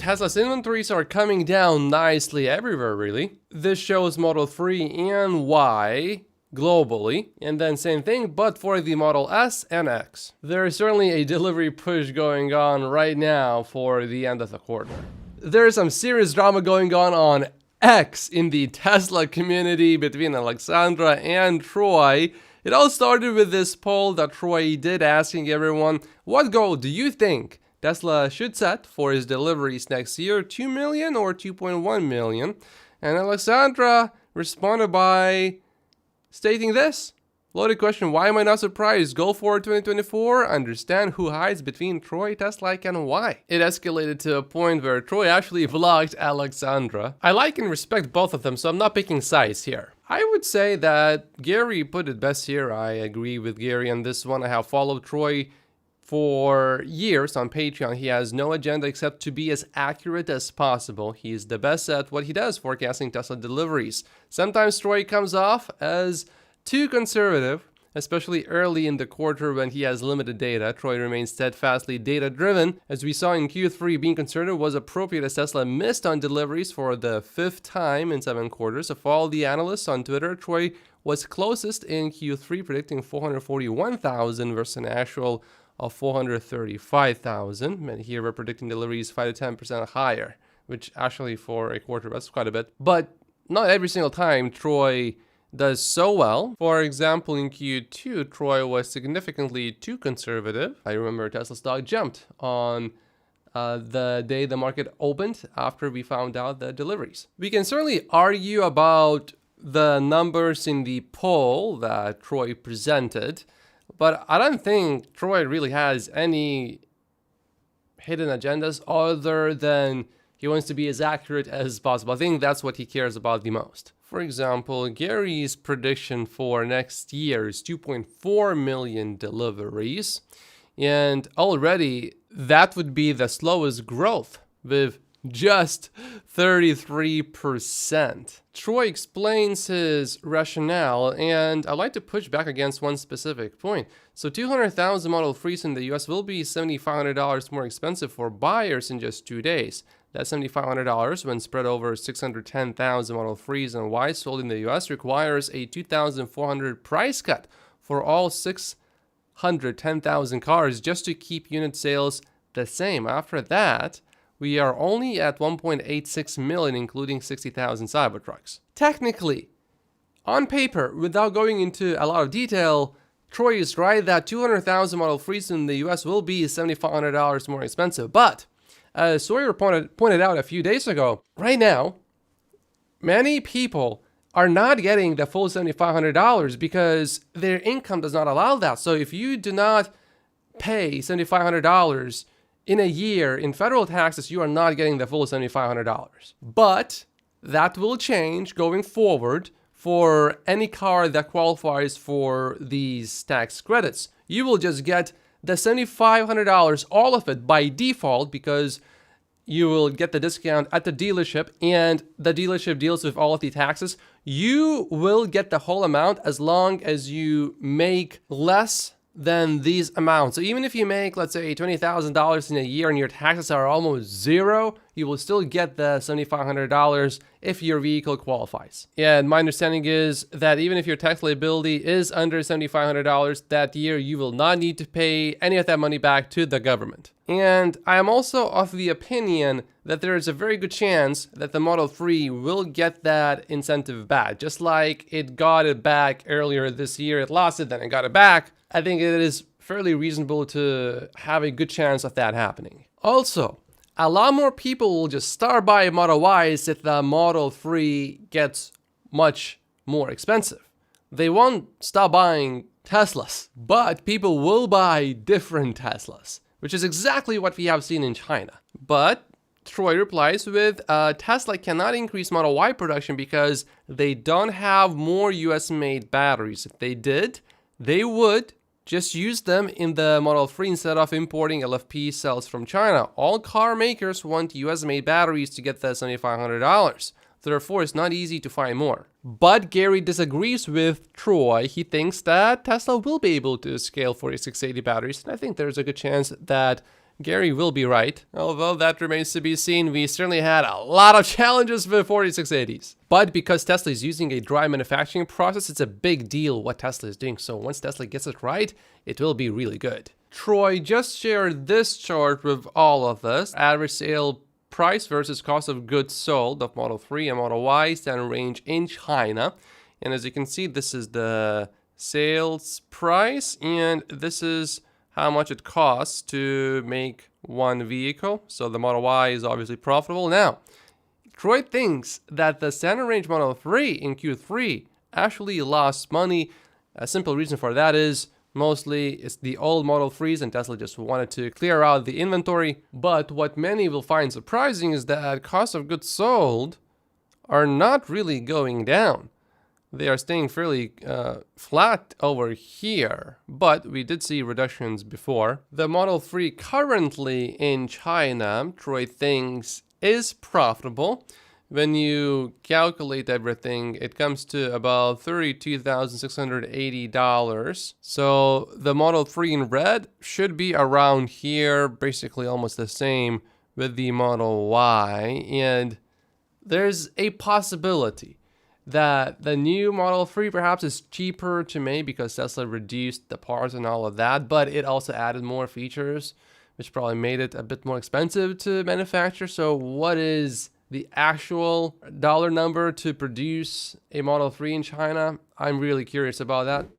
Tesla's inventories are coming down nicely everywhere, really. This shows Model 3 and Y globally, and then same thing, but for the Model S and X. There is certainly a delivery push going on right now for the end of the quarter. There is some serious drama going on X in the Tesla community between Alexandra and Troy. It all started with this poll that Troy did asking everyone, what goal do you think Tesla should set for his deliveries next year, 2 million or 2.1 million? And Alexandra responded by stating this. Loaded question, why am I not surprised? Go for 2024, understand who hides between Troy, Tesla, and why. It escalated to a point where Troy actually blocked Alexandra. I like and respect both of them, so I'm not picking sides here. I would say that Gary put it best here. I agree with Gary on this one. I have followed Troy for years on Patreon. He has no agenda except to be as accurate as possible. He's the best at what he does, forecasting Tesla deliveries. Sometimes Troy comes off as too conservative, especially early in the quarter when he has limited data. Troy remains steadfastly data-driven. As we saw in Q3, being conservative was appropriate as Tesla missed on deliveries for the 5th time in 7 quarters. Of all the analysts on Twitter, Troy was closest in Q3, predicting 441,000 versus an actual of 435,000. Many here were predicting deliveries 5 to 10% higher, which actually for a quarter, that's quite a bit. But not every single time Troy does so well. For example, in Q2, Troy was significantly too conservative. I remember Tesla stock jumped on the day the market opened after we found out the deliveries. We can certainly argue about the numbers in the poll that Troy presented, but I don't think Troy really has any hidden agendas other than he wants to be as accurate as possible. I think that's what he cares about the most. For example, Gary's prediction for next year is 2.4 million deliveries, and already that would be the slowest growth with just 33%. Troy explains his rationale, and I'd like to push back against one specific point. So 200,000 Model 3s in the US will be $7,500 more expensive for buyers in just 2 days. That $7,500, when spread over 610,000 Model 3s and Ys sold in the US, requires a $2,400 price cut for all 610,000 cars just to keep unit sales the same. After that, we are only at 1.86 million, including 60,000 Cybertrucks. Technically, on paper, without going into a lot of detail, Troy is right that 200,000 Model 3s in the US will be $7,500 more expensive. But as Sawyer pointed out a few days ago, right now, many people are not getting the full $7,500 because their income does not allow that. So if you do not pay $7,500 in a year in federal taxes, you are not getting the full $7,500. But that will change going forward for any car that qualifies for these tax credits. You will just get the $7,500, all of it by default, because you will get the discount at the dealership and the dealership deals with all of the taxes. You will get the whole amount as long as you make less than these amounts. So even if you make, let's say, $20,000 in a year and your taxes are almost zero, you will still get the $7,500 if your vehicle qualifies. And my understanding is that even if your tax liability is under $7,500 that year, you will not need to pay any of that money back to the government. And I am also of the opinion that there is a very good chance that the Model 3 will get that incentive back. Just like it got it back earlier this year, it lost it, then it got it back. I think it is fairly reasonable to have a good chance of that happening. Also, a lot more people will just start buying Model Ys if the Model 3 gets much more expensive. They won't stop buying Teslas, but people will buy different Teslas, which is exactly what we have seen in China. But Troy replies with, Tesla cannot increase Model Y production because they don't have more US-made batteries. If they did, they would just use them in the Model 3 instead of importing LFP cells from China. All car makers want US-made batteries to get the $7,500. Therefore, it's not easy to find more. But Gary disagrees with Troy. He thinks that Tesla will be able to scale 4680 batteries, and I think there's a good chance that Gary will be right, although that remains to be seen. We certainly had a lot of challenges with 4680s. But because Tesla is using a dry manufacturing process, it's a big deal what Tesla is doing. So once Tesla gets it right, it will be really good. Troy just shared this chart with all of us. Average sale price versus cost of goods sold of Model 3 and Model Y standard range in China. And as you can see, this is the sales price, and this is how much it costs to make one vehicle. So the Model Y is obviously profitable. Now, Troy thinks that the standard range Model 3 in Q3 actually lost money. A simple reason for that is mostly it's the old Model 3s and Tesla just wanted to clear out the inventory. But what many will find surprising is that cost of goods sold are not really going down. They are staying fairly flat over here, but we did see reductions before. The Model 3 currently in China, Troy thinks, is profitable. When you calculate everything, it comes to about $32,680. So the Model 3 in red should be around here, basically almost the same with the Model Y. And there's a possibility that the new Model 3 perhaps is cheaper to make because Tesla reduced the parts and all of that, but it also added more features, which probably made it a bit more expensive to manufacture. So what is the actual dollar number to produce a Model 3 in China? I'm really curious about that.